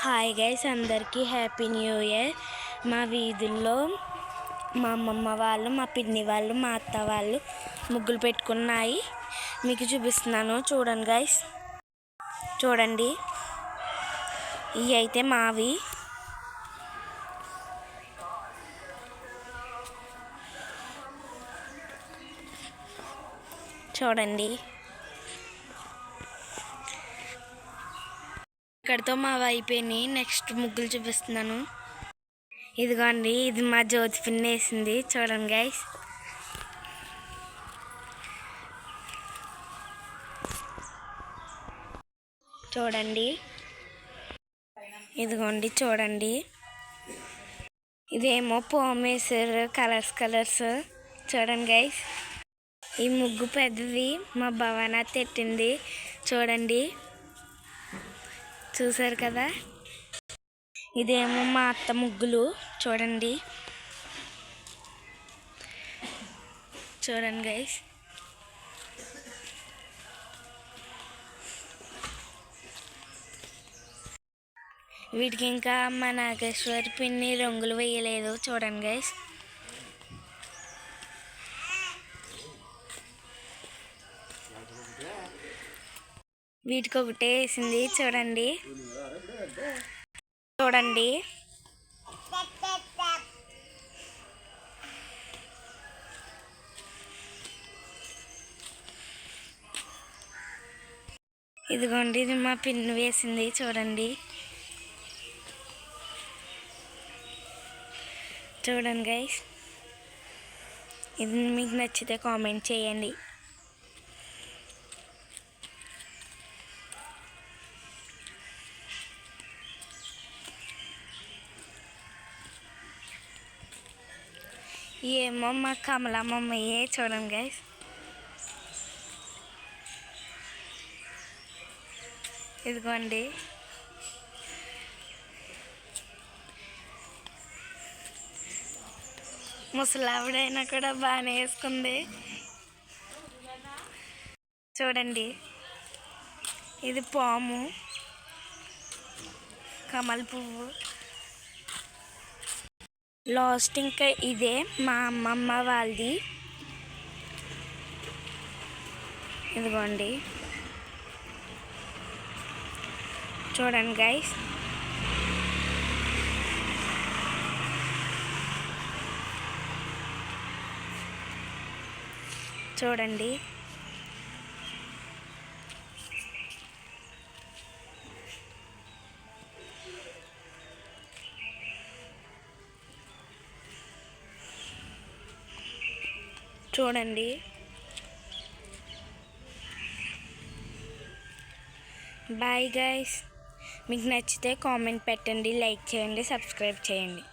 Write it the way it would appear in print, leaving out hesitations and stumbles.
Hi guys, అందరికీ happy new year. మా వీధుల్లో మా అమ్మమ్మ వాళ్ళు, మా పిన్ని వాళ్ళు, మా అత్త వాళ్ళు ముగ్గులు పెట్టుకున్నాయి. మీకు చూపిస్తున్నాను, చూడండి గైస్. చూడండి, ఇవి అయితే మావి. చూడండి, ఇక్కడితో మావి అయిపోయినాయి. నెక్స్ట్ ముగ్గులు చూపిస్తున్నాను. ఇదిగోండి, ఇది మా జ్యోతి పిన్ని వేసింది. చూడండి గైస్. చూడండి, ఇదిగోండి చూడండి. ఇదేమో పోమేసారు, కలర్స్. చూడండి గైస్. ఈ ముగ్గు పెద్దది మా భవన తెట్టింది. చూడండి, చూసారు కదా. ఇదేమో మా అత్త ముగ్గులు. చూడండి గైస్. వీటికి ఇంకా మా నాగేశ్వరి పిన్ని రంగులు వేయలేదు. చూడండి గైస్. వీటికి ఒకటే వేసింది. చూడండి ఇదిగోండి, ఇది మా పిన్ని వేసింది. చూడండి గైస్. ఇది మీకు నచ్చితే కామెంట్ చేయండి. ఏమో మా కమలమ్మయ్యే. చూడండి గైస్. ఇదిగోండి, ముసలావిడైనా కూడా బాగానే వేసుకుంది. చూడండి, ఇది పాము, కమల పువ్వు. లాస్ట్ ఇంకా ఇదే మా అమ్మమ్మ వాళ్ళది. ఇదిగోండి, చూడండి గైస్. చూడండి, బాయ్ గైస్. మీకు నచ్చితే కామెంట్ పెట్టండి, లైక్ చేయండి, సబ్స్క్రైబ్ చేయండి.